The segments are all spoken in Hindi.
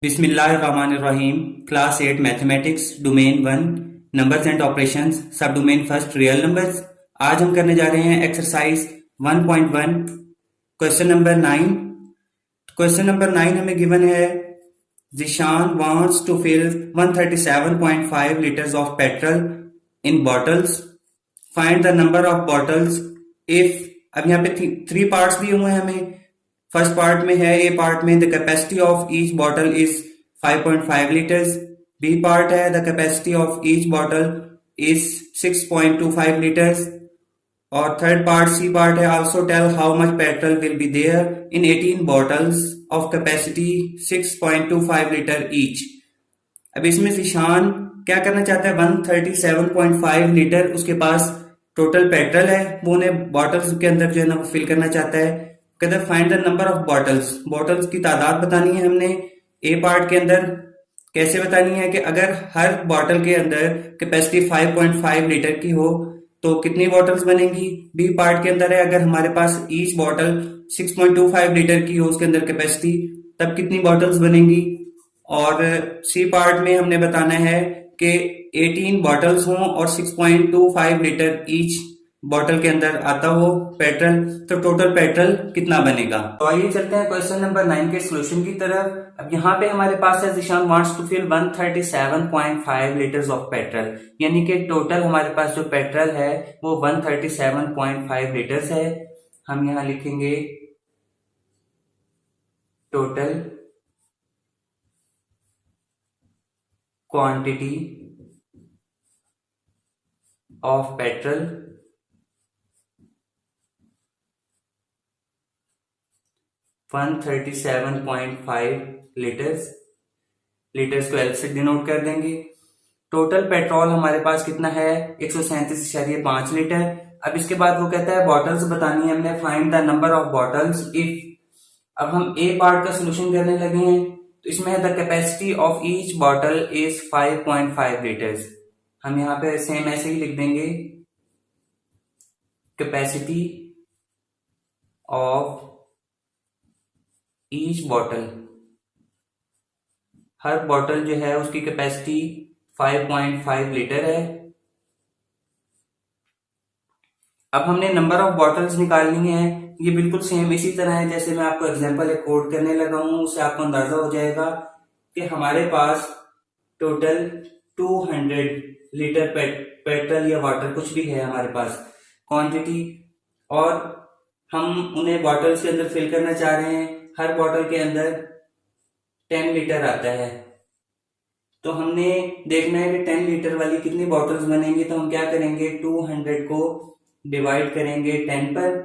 बिस्मिल्लाहिर्रहमानिर्रहीम। Class 8 mathematics domain 1 numbers and operations sub domain first real numbers. आज हम करने जा रहे हैं exercise 1.1 question number 9। Question number 9 हमें गिवन है Zeeshan wants to fill 137.5 litres of petrol in bottles. Find the number of bottles if. अब यहाँ पे थ्री पार्ट्स दिए हुए हैं हमें। फर्स्ट पार्ट में है, ए पार्ट में the capacity of each bottle is 5.5 litres. B part है the capacity of each bottle is 6.25 litres. और थर्ड पार्ट सी पार्ट है also tell how much petrol will be there in 18 bottles of capacity 6.25 litre each. अब इसमें जिशान क्या करना चाहता है, 137.5 लीटर उसके पास टोटल पेट्रोल है, वो उन्हें बॉटल्स के अंदर जो है ना वो फिल करना चाहता है। कहते हैं find the number of bottles, bottles की तादाद बतानी है हमने। ए पार्ट के अंदर कैसे बतानी है कि अगर हर बॉटल के अंदर कैपेसिटी 5.5 लीटर की हो तो कितनी बॉटल्स बनेंगी। बी पार्ट के अंदर है अगर हमारे पास ईच बॉटल 6.25 लीटर की हो उसके अंदर कैपेसिटी, तब कितनी बॉटल्स बनेंगी। और सी पार्ट में हमने बताना है कि 18 बॉटल्स हों और 6.25 लीटर ईच बॉटल के अंदर आता हो पेट्रोल, तो टोटल पेट्रोल कितना बनेगा। तो आइए चलते हैं क्वेश्चन नंबर 9 के सॉल्यूशन की तरफ। अब यहाँ पे हमारे पास है Zeeshan wants to fill 137.5 litres of petrol, यानी कि टोटल हमारे पास जो पेट्रोल है वो 137.5 लीटर्स है। हम यहाँ लिखेंगे total quantity of petrol 137.5 litres. Litres को एल से डिनोट कर देंगे। टोटल पेट्रोल हमारे पास कितना है 137.5 लीटर। अब इसके बाद वो कहता है बॉटल्स बतानी है हमने, find the number of bottles if. अब हम ए पार्ट का सोल्यूशन करने लगे हैं, तो इसमें है the capacity of each bottle is 5.5 litres. हम यहाँ पे सेम ऐसे ही लिख देंगे capacity of each bottle, her bottle जो है उसकी कैपेसिटी 5.5 लीटर है। अब हमने नंबर ऑफ बॉटल्स निकालनी है। ये बिल्कुल सेम इसी तरह है जैसे मैं आपको एग्जांपल एक कोड करने लगा हूं, उससे आपको अंदाजा हो जाएगा कि हमारे पास टोटल 200 लीटर पेट्रोल या वाटर कुछ भी है हमारे पास क्वांटिटी, और हम उन्हें बॉटल्स के अंदर फिल करना चाह रहे हैं। हर बॉटल के अंदर 10 लीटर आता है, तो हमने देखना है कि 10 लीटर वाली कितनी बॉटल्स बनेंगी। तो हम क्या करेंगे 200 को डिवाइड करेंगे 10 पर।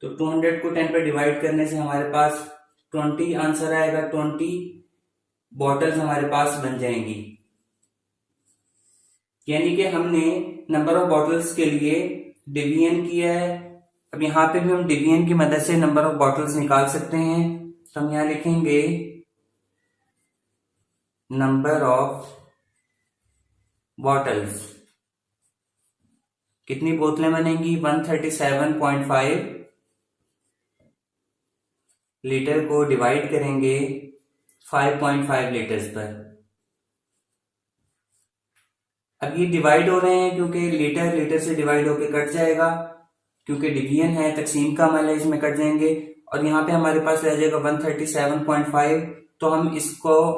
तो 200 को 10 पर डिवाइड करने से हमारे पास 20 आंसर आएगा। 20 बॉटल्स हमारे पास बन जाएंगी, यानी कि हमने नंबर ऑफ बॉटल्स के लिए डिवीजन किया है। अब यहाँ पे भी हम डिवीजन की मदद से नंबर ऑफ बॉटल्स निकाल सकते हैं। तो हम यहाँ लिखेंगे नंबर ऑफ बॉटल्स, कितनी बोतलें बनेंगी 137.5 लीटर को डिवाइड करेंगे 5.5 लीटर्स पर। अब ये डिवाइड हो रहे हैं क्योंकि लीटर लीटर से डिवाइड होकर कट जाएगा, क्योंकि डिवीजन है, तकसीम का अमल है, इसमें कट जाएंगे। और यहाँ पे हमारे पास रह जाएगा 137.5। तो हम इसको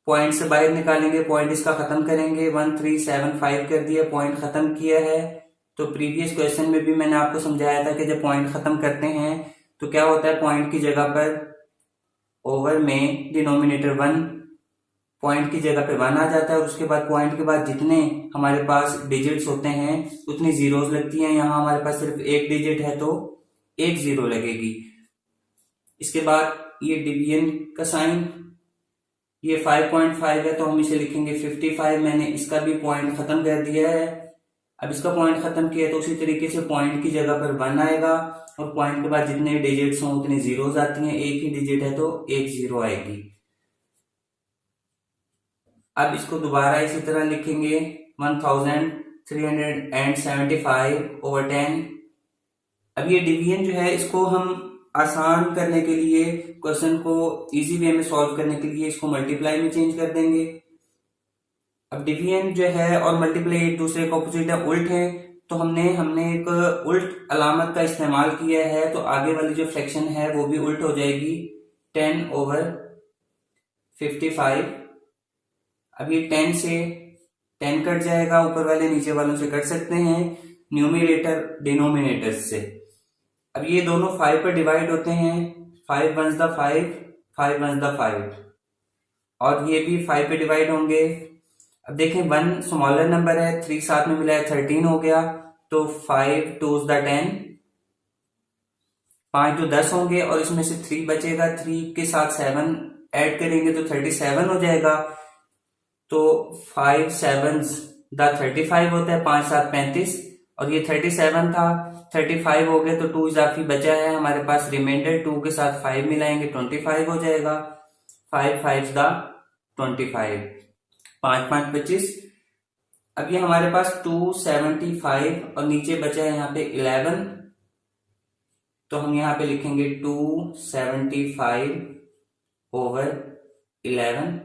पॉइंट से बाहर निकालेंगे, पॉइंट इसका खत्म करेंगे। 1375 कर दिया, पॉइंट खत्म किया है। तो प्रीवियस क्वेश्चन में भी मैंने आपको समझाया था कि जब पॉइंट खत्म करते हैं तो क्या होता है, पॉइंट की जगह पर ओवर में डिनोमिनेटर 1, पॉइंट की जगह पे 1 आ जाता है, और उसके बाद पॉइंट के बाद जितने हमारे पास डिजिट्स होते हैं उतनी जीरोस लगती हैं। यहाँ हमारे पास सिर्फ एक डिजिट है तो एक जीरो लगेगी। इसके बाद ये डिवीजन का साइन, ये 5.5 है तो हम इसे लिखेंगे 55। मैंने इसका भी पॉइंट खत्म कर दिया है। अब इसका पॉइंट खत्म किया तो उसी तरीके से पॉइंट की जगह पर 1 आएगा, और पॉइंट के बाद जितने डिजिट्स हों उतनी जीरोस आती हैं। एक ही डिजिट है तो एक जीरो आएगी। अब इसको दोबारा इसी तरह लिखेंगे 1375/10। अब ये डिवीजन जो है इसको हम आसान करने के लिए, क्वेश्चन को इजी वे में सॉल्व करने के लिए इसको मल्टीप्लाई में चेंज कर देंगे। अब डिवीजन जो है और मल्टीप्लाई एक दूसरे के ऑपोजिट है, उल्ट है, तो हमने एक उल्ट अलामत का इस्तेमाल किया है, तो आगे वाली जो फ्रैक्शन है वो भी उल्ट हो जाएगी, 10/55। अब ये 10 से 10 कट जाएगा, ऊपर वाले नीचे वालों से कट सकते हैं, न्यूमिनेटर डिनोमिनेटर से। अब ये दोनों 5 पर डिवाइड होते हैं, 5 1 5, 5 1 5, और ये भी 5 पे डिवाइड होंगे। अब देखें 1 स्मॉलर नंबर है, 3 साथ में मिला है 13 हो गया, तो 5 2 10, 5 तो 10 होंगे, और इसमें से 3 बचेगा, 3 के साथ 7 ऐड करेंगे तो 37 हो जाएगा। तो 5 7 35 होता है, 5 7 35, और ये 37 था, 35 हो गए, तो 2 इजाफी बचा है हमारे पास रिमाइंडर, 2 के साथ 5 मिलाएंगे 25 हो जाएगा, 5 5 25, 5 5 25। अब ये हमारे पास 275 और नीचे बचा है यहाँ पे 11, तो हम यहाँ पे लिखेंगे 275/11।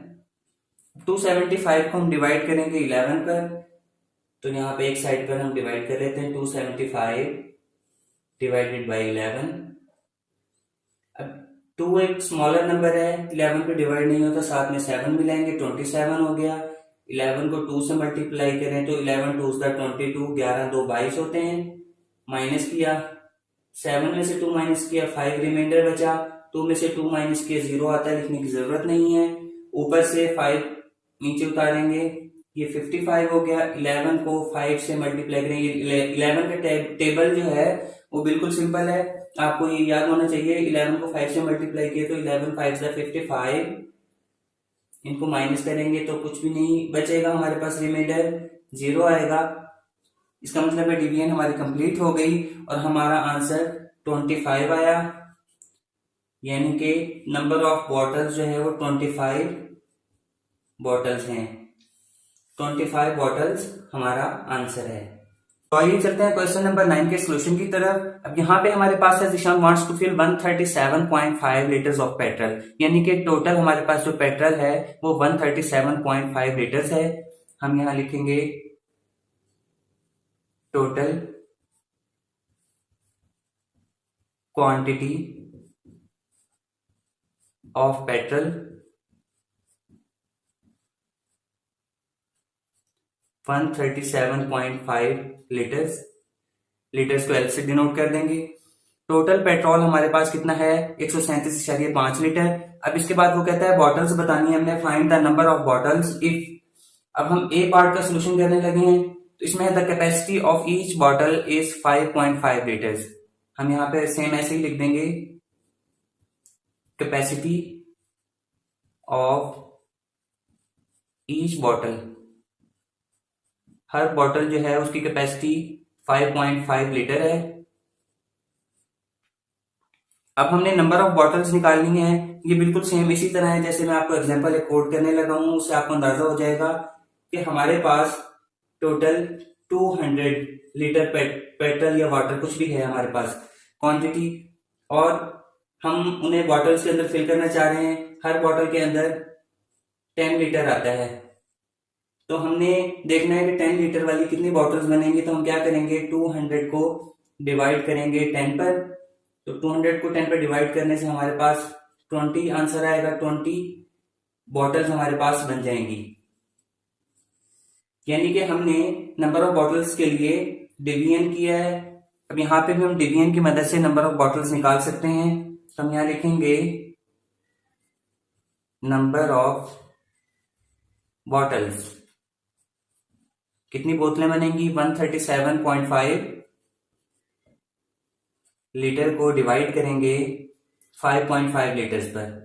275 को हम डिवाइड करेंगे 11 पर, तो यहाँ पे एक साइड पर हम डिवाइड कर लेते हैं, 275 डिवाइडेड बाई 11। अब 2 एक स्मॉलर नंबर है, 11 पे डिवाइड नहीं होता, साथ में 7 मिलाएंगे 27 हो गया। 11 को 2 से मल्टीप्लाई करें तो 11 2 22, 11 2 22 होते हैं। माइनस किया, 7 में से 2 माइनस किया, 5 रिमाइंडर बचा, 2 में से 2 माइनस किया 0 आता है, लिखने की जरूरत नहीं है। ऊपर से 5 नीचे उतारेंगे, ये 55 हो गया। 11 को 5 से मल्टीप्लाई करेंगे, 11 का टेबल जो है वो बिल्कुल सिंपल है, आपको ये याद होना चाहिए। 11 को 5 से मल्टीप्लाई किया तो 11 5 55, इनको माइनस करेंगे तो कुछ भी नहीं बचेगा हमारे पास, रिमाइंडर 0 आएगा। इसका मतलब है डिवीजन हमारी कंप्लीट हो गई और हमारा आंसर 25 आया, यानी कि नंबर ऑफ बॉटल्स जो है वो 25 बॉटल्स हैं। 25 बॉटल्स हमारा आंसर है। तो आइए चलते हैं क्वेश्चन नंबर 9 के सोल्यूशन की तरफ। अब यहाँ पे हमारे पास है Zeeshan wants to fill 137.5 litres of petrol, यानी कि टोटल हमारे पास जो पेट्रोल है वो 137.5 लीटर्स है। हम यहाँ लिखेंगे total quantity of petrol 137.5 litres, litres को एल से डिनोट कर देंगे। टोटल पेट्रोल हमारे पास कितना है, 137.5 लीटर। अब इसके बाद वो कहता है बॉटल्स बतानी है हमने, find the number of bottles if. अब हम ए पार्ट का सोल्यूशन करने लगे हैं, तो इसमें है the capacity of each bottle is 5.5 litres. हम यहाँ पे सेम ऐसे ही लिख देंगे, capacity of each bottle, her bottle जो है उसकी कैपेसिटी 5.5 लीटर है। अब हमने नंबर ऑफ बॉटल्स निकालनी है, ये बिल्कुल सेम इसी तरह है जैसे मैं आपको एग्जांपल एक कोड करने लगा हूं, उससे आपको अंदाजा हो जाएगा कि हमारे पास टोटल 200 लीटर पेट्रोल या वाटर कुछ भी है हमारे पास क्वांटिटी, और हम उन्हें बॉटल्स के अंदर फिल करना चाह रहे हैं। हर बॉटल के अंदर 10 लीटर आता है, तो हमने देखना है कि 10 लीटर वाली कितनी बॉटल्स बनेंगी। तो हम क्या करेंगे, 200 को डिवाइड करेंगे 10 पर, तो 200 को 10 पर डिवाइड करने से हमारे पास 20 आंसर आएगा, 20 बॉटल्स हमारे पास बन जाएंगी। यानी कि हमने नंबर ऑफ बॉटल्स के लिए डिवीजन किया है। अब यहाँ पे भी हम डिवीजन की मदद से नंबर ऑफ बॉटल्स निकाल सकते हैं। तो हम यहाँ लिखेंगे नंबर ऑफ बॉटल्स, कितनी बोतलें बनेंगी, 137.5 लीटर को डिवाइड करेंगे 5.5 लीटर्स पर।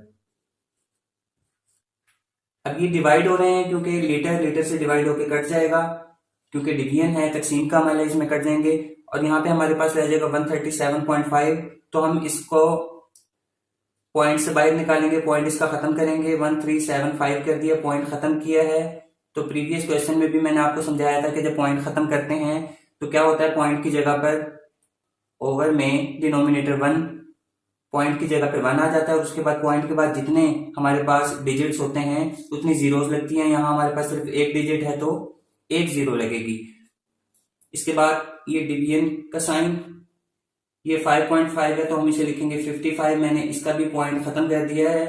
अब ये डिवाइड हो रहे हैं क्योंकि लीटर लीटर से डिवाइड होकर कट जाएगा, क्योंकि डिवीजन है, तकसीम का अमल है, इसमें कट जाएंगे, और यहाँ पे हमारे पास रह जाएगा 137.5। तो हम इसको पॉइंट से बाहर निकालेंगे, पॉइंट इसका खत्म करेंगे, 1375 कर दिया, पॉइंट खत्म किया है। तो प्रीवियस क्वेश्चन में भी मैंने आपको समझाया था कि जब पॉइंट खत्म करते हैं तो क्या होता है, पॉइंट की जगह पर ओवर में डिनोमिनेटर 1 पॉइंट की जगह पे 1 आ जाता है और उसके बाद पॉइंट के बाद जितने हमारे पास डिजिट्स होते हैं उतनी जीरोस लगती हैं। यहाँ हमारे पास सिर्फ एक डिजिट है तो एक जीरो लगेगी। इसके बाद ये डिवीजन का साइन, ये 5.5 है तो हम इसे लिखेंगे 55। मैंने इसका भी पॉइंट खत्म कर दिया है।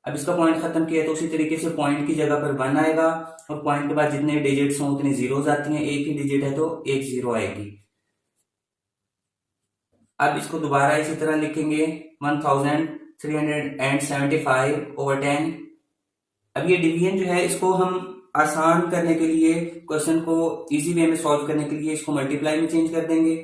अब इसका पॉइंट खत्म किया तो उसी तरीके से पॉइंट की जगह पर 1 आएगा और पॉइंट के बाद जितने डिजिट्स हों उतनी जीरोस आती हैं। एक ही डिजिट है तो एक जीरो आएगी। अब इसको दोबारा इसी तरह लिखेंगे 1375/10। अब ये डिवीजन जो है इसको हम आसान करने के लिए, क्वेश्चन को इजी वे में सॉल्व करने के लिए इसको मल्टीप्लाई में चेंज कर देंगे।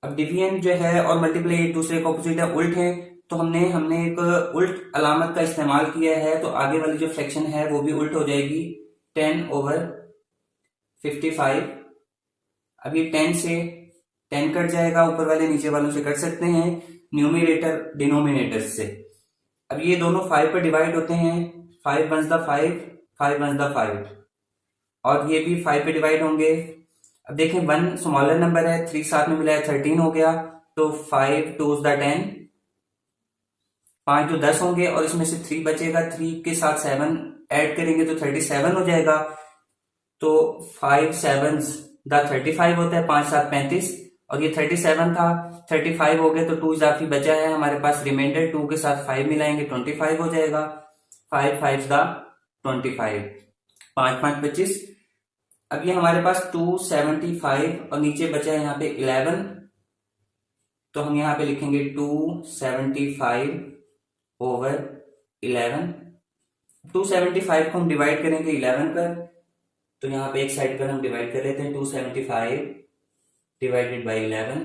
अब डिवीजन जो है और मल्टीप्लाई एक दूसरे का ऑपोजिट है, उल्ट है, तो हमने एक उल्ट अलामत का इस्तेमाल किया है तो आगे वाली जो फ्रैक्शन है वो भी उल्ट हो जाएगी 10/55। अब ये 10 से 10 कट जाएगा, ऊपर वाले नीचे वालों से कट सकते हैं, न्यूमरेटर डिनोमिनेटर से। अब ये दोनों 5 पर डिवाइड होते हैं, 5 1 5, 5 1 5, और ये भी 5 पे डिवाइड होंगे। अब देखें 1 स्मॉलर नंबर है, 3 साथ में मिलाया 13 हो गया, तो 5 2 10, 5 तो 10 होंगे और इसमें से 3 बचेगा, 3 के साथ 7 ऐड करेंगे तो 37 हो जाएगा। तो 5 7 35 होता है, 5 7 35, और ये 37 था, 35 हो गए तो 2 इजाफी बचा है हमारे पास रिमाइंडर, 2 के साथ 5 मिलाएंगे 25 हो जाएगा। 5 5 25, 5 5 25। अब ये हमारे पास 275 और नीचे बचा है यहाँ पे 11, तो हम यहाँ पे लिखेंगे 275/11। 275 को हम डिवाइड करेंगे 11 पर, तो यहाँ पे एक साइड पर हम डिवाइड कर लेते हैं 275 डिवाइडेड बाई 11।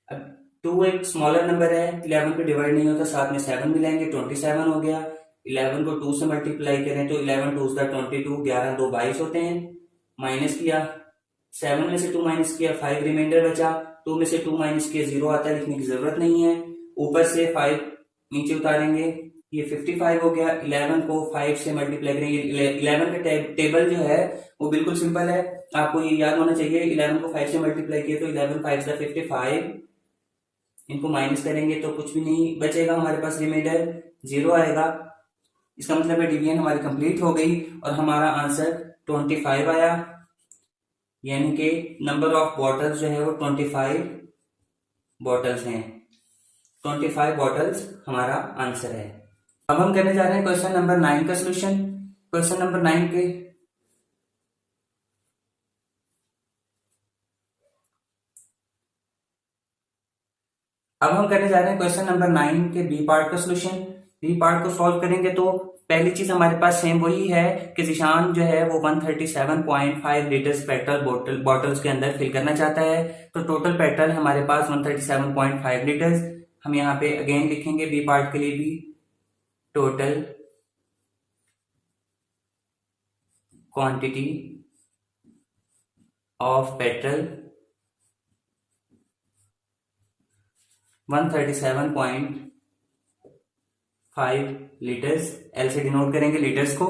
अब 2 एक स्मॉलर नंबर है, 11 पे डिवाइड नहीं होता, साथ में 7 मिलाएंगे 27 हो गया। 11 को 2 से मल्टीप्लाई करें तो 11 2 22, 11 2 22 होते हैं। माइनस किया, 7 में से 2 माइनस किया, 5 रिमाइंडर बचा, 2 में से 2 माइनस किया 0 आता है, लिखने की जरूरत नहीं है। ऊपर से 5 नीचे उतारेंगे, ये 55 हो गया। 11 को 5 से मल्टीप्लाई करेंगे। 11 का टेबल जो है वो बिल्कुल सिंपल है, आपको ये याद होना चाहिए। 11 को 5 से मल्टीप्लाई किया तो 11 5 55, इनको माइनस करेंगे तो कुछ भी नहीं बचेगा हमारे पास, रिमाइंडर 0 आएगा। इसका मतलब है डिवीजन हमारी कंप्लीट हो गई और हमारा आंसर 25 आया, यानी कि नंबर ऑफ बॉटल्स जो है वो 25 बॉटल्स हैं। 25 बॉटल्स हमारा आंसर है। अब हम करने जा रहे हैं क्वेश्चन नंबर 9 का सोल्यूशन। क्वेश्चन नंबर 9 के अब हम करने जा रहे हैं क्वेश्चन नंबर 9 के बी पार्ट का सोल्यूशन। बी पार्ट को सॉल्व करेंगे तो पहली चीज हमारे पास सेम वही है कि जिशान जो है वो 137.5 लीटर्स पेट्रोल बॉटल्स के अंदर फिल करना चाहता है। तो टोटल पेट्रोल हमारे पास 137.5 लीटर्स। हम यहाँ पे अगेन लिखेंगे बी पार्ट के लिए भी, total quantity of petrol 137.5 litres, L से डिनोट करेंगे लीटर्स को।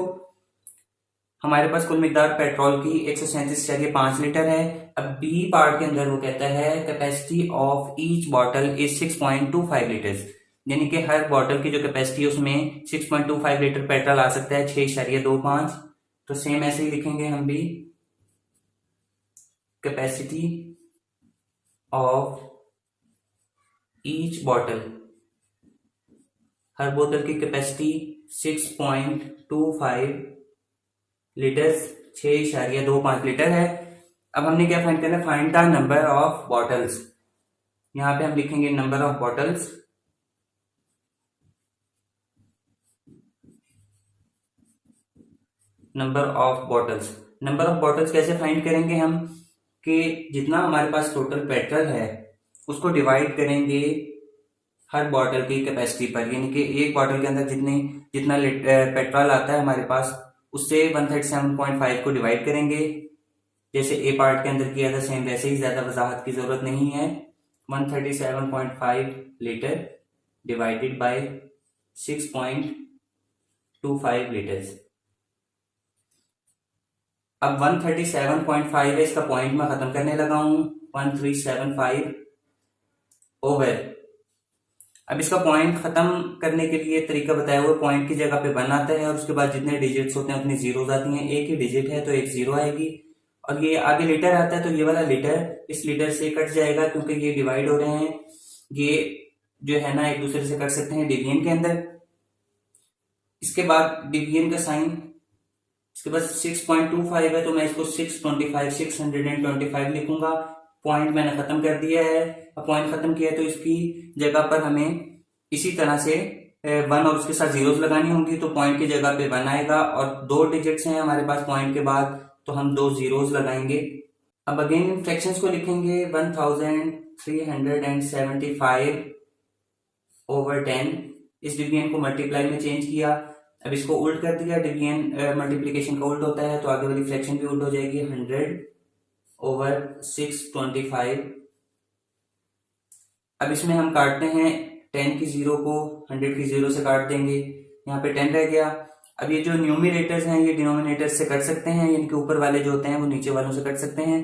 हमारे पास कुल मिकदार पेट्रोल की 137.5 लीटर है। अब बी पार्ट के अंदर वो कहता है capacity of each bottle is 6.25 litres, यानी कि हर बॉटल की जो कैपेसिटी है उसमें 6.25 लीटर पेट्रोल आ सकता है, 6.25। तो सेम ऐसे ही लिखेंगे हम भी, कैपेसिटी ऑफ ईच बॉटल, हर बोतल की कैपेसिटी 6.25 लीटर्स, 6.25 लीटर है। अब हमने क्या फाइंड करना है, find the number of bottles. यहां पे हम लिखेंगे number of bottles, number of bottles. Number of bottles कैसे फाइंड करेंगे हम, कि जितना हमारे पास टोटल पेट्रोल है उसको डिवाइड करेंगे हर बॉटल की कैपेसिटी पर, यानी कि एक बॉटल के अंदर जितना पेट्रोल आता है हमारे पास उससे 137.5 को डिवाइड करेंगे। जैसे ए पार्ट के अंदर किया था सेम वैसे ही, ज्यादा वजाहत की जरूरत नहीं है। 137.5 लीटर डिवाइडेड बाय 6.25 लीटर्स। अब 137.5 है, इसका पॉइंट में खत्म करने लगा हूं, 1375 ओवर अब इसका पॉइंट खत्म करने के लिए तरीका बताया हुआ, पॉइंट की जगह पे 1 आता है और उसके बाद जितने डिजिट्स होते हैं उतनी जीरोस आती हैं। एक ही डिजिट है तो एक जीरो आएगी, और ये आगे लीटर आता है तो ये वाला लीटर इस लीटर से कट जाएगा क्योंकि ये डिवाइड हो रहे हैं। ये जो है ना एक दूसरे से कट सकते हैं डिवीजन के अंदर। इसके बाद डिवीजन का साइन, इसके बाद 6.25 है तो मैं इसको 625 लिखूंगा। पॉइंट मैंने खत्म कर दिया है। अब पॉइंट खत्म किया है तो इसकी जगह पर हमें इसी तरह से 1 और उसके साथ जीरोस लगानी होंगी, तो पॉइंट की जगह पे 1 आएगा और 2 डिजिट्स हैं हमारे पास पॉइंट के बाद, तो हम 2 जीरोस लगाएंगे। अब अगेन फ्रैक्शंस को लिखेंगे 1375 ओवर 10। इस डिवीजन को मल्टीप्लाई में चेंज किया, अब इसको उल्ट कर दिया, डिवीजन मल्टीप्लिकेशन का उल्ट होता है तो आगे वाली फ्रैक्शन भी उल्ट हो जाएगी। 100 ओवर 625। अब इसमें हम काटते हैं 10 की जीरो को 100 की जीरो से काट देंगे, यहाँ पे 10 रह गया। अब ये जो न्यूमिनेटर्स हैं ये डिनोमिनेटर्स से कट सकते हैं, यानी कि ऊपर वाले जो होते हैं वो नीचे वालों से कट सकते हैं।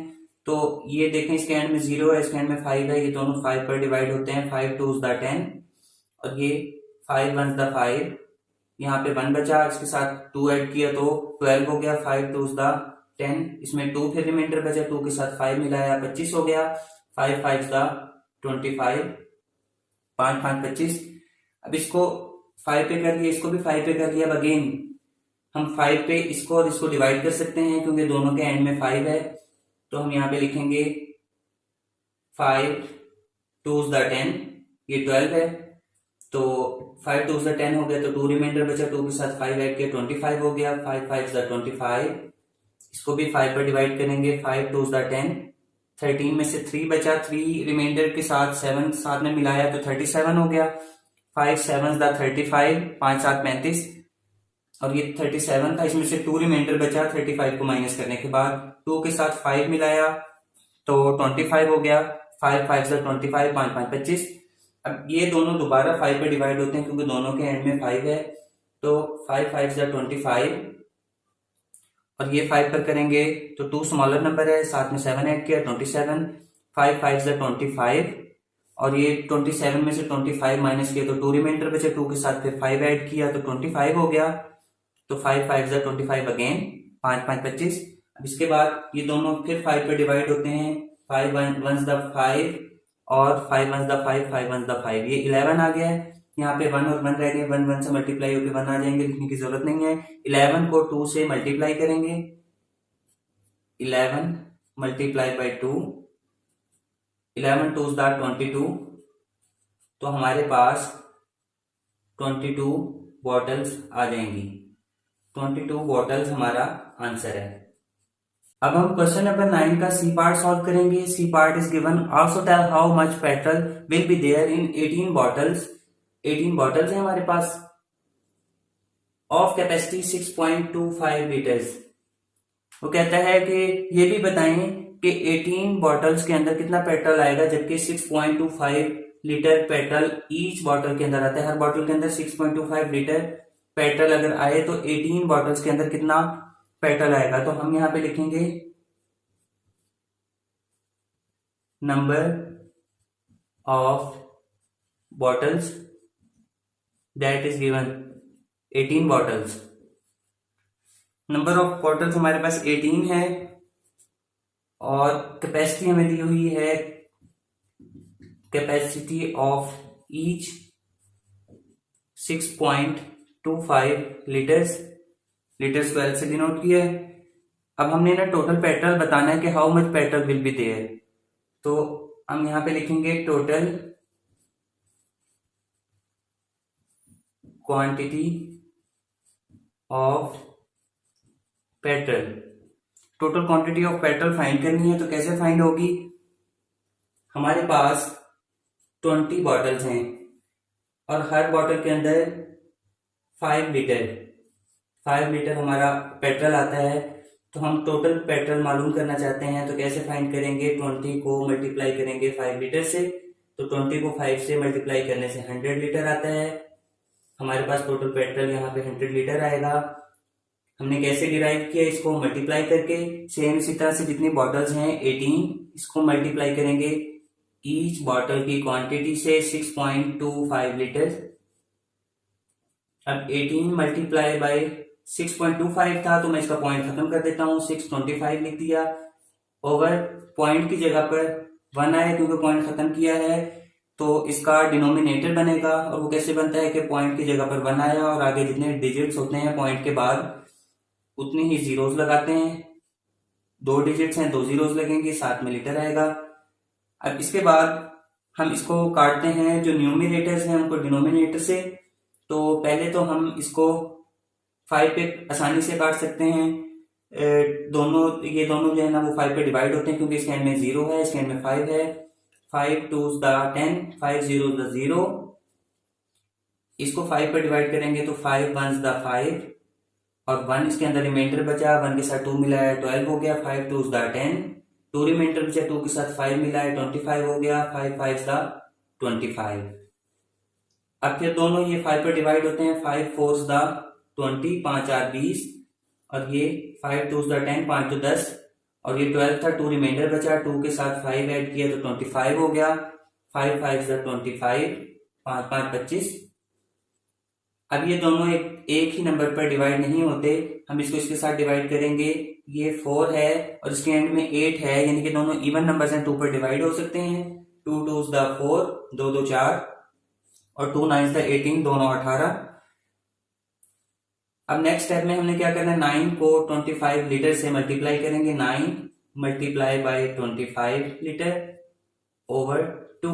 तो ये देखें इसके एंड में 0 है, इसके एंड में 5 है, ये दोनों 5 पर डिवाइड होते हैं। 5 2s द 10 और ये 5 1s द 5। यहाँ पे 1 बचा, इसके साथ 2 ऐड किया तो 12 हो गया। 5 2s द 10, इसमें 2 फिर रिमाइंडर बचा, 2 के साथ 5 मिलाया 25 हो गया। 5 5s द 25, 5 5 25। अब इसको 5 पे कर लिया, इसको भी 5 पे कर लिया। अब अगेन हम 5 पे इसको और इसको डिवाइड कर सकते हैं क्योंकि दोनों के एंड में 5 है, तो हम यहाँ पे लिखेंगे 5 2s द 10, ये 12 है, तो 5 2s द 10 हो गया तो 2 रिमाइंडर बचा, 2 के साथ 5 ऐड किया 25 हो गया। 5 5s द 25, इसको भी 5 पर डिवाइड करेंगे। 5 2s द 10, 13 में से 3 बचा, 3 रिमाइंडर के साथ 7 साथ में मिलाया तो 37 हो गया। 5 7s द 35, 5 7 35, और ये 37 था, इसमें से 2 रिमाइंडर बचा 35 को माइनस करने के बाद, 2 के साथ 5 मिलाया तो 25 हो गया। 5 5s द 25, 5 5 25। अब ये दोनों दोबारा 5 पे डिवाइड होते हैं क्योंकि दोनों के एंड में 5 है, तो 5 5s द 25 और ये 5 पर करेंगे तो 2 स्मॉलर नंबर है, साथ में 7 ऐड किया 27। 5 5s द 25 और ये 27 में से 25 माइनस किया तो 2 रिमाइंडर बचे, 2 के साथ फिर 5 ऐड किया तो 25 हो गया। तो 5 5s द 25 अगेन, 5 5 25। अब इसके बाद ये दोनों फिर 5 पे डिवाइड होते हैं। 5 1s द 5 और 5 1s द 5, 5 1s द 5, ये 11 आ गया है। यहाँ पे 1 और 1 रह गए, 1 1 से मल्टीप्लाई होकर 1 आ जाएंगे, लिखने की जरूरत नहीं है। 11 को 2 से मल्टीप्लाई करेंगे, 11 मल्टीप्लाई बाई 2, 11 2s द 22, तो हमारे पास 22 बॉटल्स आ जाएंगी। 22 बॉटल्स हमारा आंसर है। अब हम क्वेश्चन नंबर 9 का सी पार्ट सॉल्व करेंगे। C part is given, also tell how much petrol will be there in 18 bottles. 18 bottles है हमारे पास ऑफ कैपेसिटी 6.25 लीटर्स। वो कहता है कि ये भी बताएं कि 18 बॉटल्स के अंदर कितना पेट्रोल आएगा, जबकि 6.25 लीटर पेट्रोल ईच बॉटल के अंदर आता है। हर बॉटल के अंदर 6.25 लीटर पेट्रोल अगर आए तो 18 बॉटल्स के अंदर कितना पेट्रोल आएगा। तो हम यहां पे लिखेंगे number of bottles that is given 18 bottles. Number of bottles हमारे पास 18 है और कैपेसिटी हमें दी हुई है, capacity of each 6.25 litres, litres को एल से डिनोट किया है। अब हमने ना टोटल पेट्रोल बताना है कि how much petrol will be there, तो हम यहां पे लिखेंगे total quantity of petrol. Total quantity of petrol find करनी है, तो कैसे फाइंड होगी। हमारे पास 20 बॉटल्स हैं और हर बॉटल के अंदर 5 लीटर हमारा पेट्रोल आता है। तो हम टोटल पेट्रोल मालूम करना चाहते हैं, तो कैसे फाइंड करेंगे। 20 को मल्टीप्लाई करेंगे 5 लीटर से, तो 20 को 5 से मल्टीप्लाई करने से 100 लीटर आता है। हमारे पास टोटल पेट्रोल यहाँ पे 100 लीटर आएगा। हमने कैसे डिराइव किया, इसको मल्टीप्लाई करके। सेम इसी तरह से जितनी बॉटल्स हैं 18, इसको मल्टीप्लाई करेंगे ईच बॉटल की क्वांटिटी से 6.25 लीटर। अब 18 मल्टीप्लाई बाय 6.25 था तो मैं इसका पॉइंट खत्म कर देता हूँ, 625 लिख दिया। ओवर पॉइंट की जगह पर 1 आया क्योंकि पॉइंट खत्म किया है, तो इसका डिनोमिनेटर बनेगा। और वो कैसे बनता है कि पॉइंट की जगह पर 1 आया और आगे जितने डिजिट्स होते हैं पॉइंट के बाद उतने ही जीरोस लगाते हैं। 2 डिजिट्स हैं, 2 जीरोस लगेंगे, साथ में लीटर आएगा। अब इसके बाद हम इसको काटते हैं, जो न्यूमिनेटर्स हैं उनको डिनोमिनेटर से। तो पहले तो हम इसको 5 पे आसानी से काट सकते हैं। ये दोनों जो है ना वो 5 पे डिवाइड होते हैं क्योंकि इसके एंड में 0 है, इसके एंड में 5 है। 5 2s द 10, 5 0s द 0। इसको 5 पे डिवाइड करेंगे तो 5 1s द 5 और 1 इसके अंदर रिमाइंडर बचा, 1 के साथ 2 मिला है 12 हो गया। 5 2s द 10, 2 रिमाइंडर बचा, 2 के साथ 5 मिला है 25 हो गया। 5 5s द 25। अब फिर दोनों ये 5 पे डिवाइड होते हैं, 5 4s द 20, 5 8 20 और ये 5 2s द 10, 5 2 10 और ये 12 था, 2 रिमाइंडर बचा, 2 के साथ 5 ऐड किया तो 25 हो गया। 5 5s द 25, 5 5 25। अब ये दोनों एक ही नंबर पर डिवाइड नहीं होते, हम इसको इसके साथ डिवाइड करेंगे। ये 4 है और इसके एंड में 8 है, यानी कि दोनों इवन नंबर्स हैं, 2 पर डिवाइड हो सकते हैं। 2 2s द 4, 2 2 4 और 2 9s द 18, दोनों 18। अब नेक्स्ट स्टेप में हमने क्या करना है, 9 को 25 लीटर से मल्टीप्लाई करेंगे। 9 मल्टीप्लाई बाय 25 लीटर ओवर 2।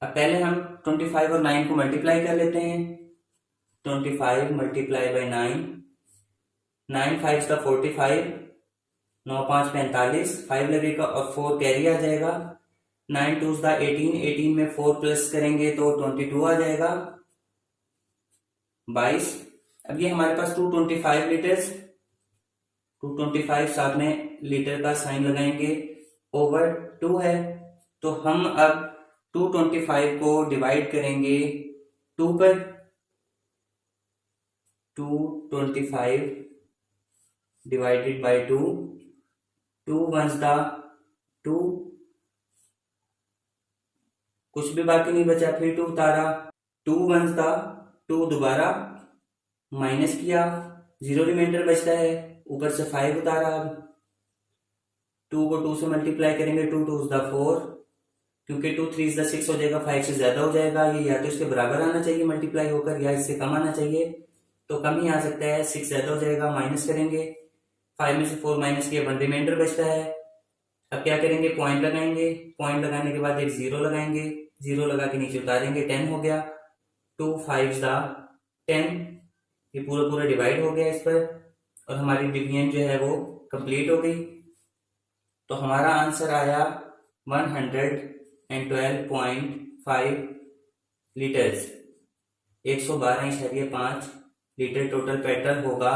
अब पहले हम 25 और 9 को मल्टीप्लाई कर लेते हैं। 25 मल्टीप्लाई बाय 9, 9 5 का 45, 9 5 45, 5 लगेगा और 4 कैरी आ जाएगा। 9 2s द 18, 18 में 4 प्लस करेंगे तो 22 आ जाएगा, 22। अब ये हमारे पास 225 लीटर्स, 225 साथ में लीटर का साइन लगाएंगे, ओवर 2 है। तो हम अब 225 को डिवाइड करेंगे 2 पर। 225 डिवाइडेड बाय 2, 2 1s द 2, कुछ भी बाकी नहीं बचा, फिर 2 उतारा, 2 1s द 2 दोबारा माइनस किया, 0 रिमाइंडर बचता है, ऊपर से 5 उतारा। अब 2 को 2 से मल्टीप्लाई करेंगे, 2 2s द 4, क्योंकि 2 3s द 6 हो जाएगा, 5 से ज्यादा हो जाएगा। ये या तो इसके बराबर आना चाहिए मल्टीप्लाई होकर या इससे कम आना चाहिए, तो कम ही आ सकता है, 6 ज्यादा हो जाएगा, माइनस करेंगे। 5 में से 4 माइनस किया, 1 रिमाइंडर बचता है। अब क्या करेंगे, पॉइंट लगाएंगे, पॉइंट लगाने के बाद एक 0 लगाएंगे, 0 लगा के नीचे उतारेंगे, 10 हो गया। 2 5s द 10, ये पूरा डिवाइड हो गया इस पर और हमारी डिवीजन जो है वो कंप्लीट हो गई। तो हमारा आंसर आया 112.5 लीटर्स, 112.5 लीटर टोटल पेट्रोल होगा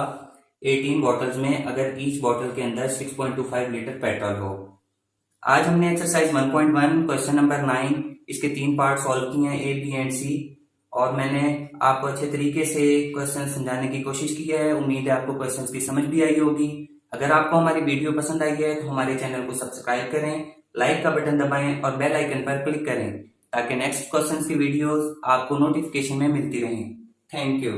18 बॉटल्स में, अगर ईच बॉटल के अंदर 6.25 लीटर पेट्रोल हो। आज हमने एक्सरसाइज 1.1 क्वेश्चन नंबर 9 इसके 3 पार्ट सॉल्व किए हैं, ए बी एंड सी, और मैंने आपको अच्छे तरीके से क्वेश्चन समझाने की कोशिश की है। उम्मीद है आपको क्वेश्चंस की समझ भी आई होगी। अगर आपको हमारी वीडियो पसंद आई है तो हमारे चैनल को सब्सक्राइब करें, लाइक का बटन दबाएं और बेल आइकन पर क्लिक करें ताकि नेक्स्ट क्वेश्चंस की वीडियोस आपको नोटिफिकेशन में मिलती रहें। Thank you.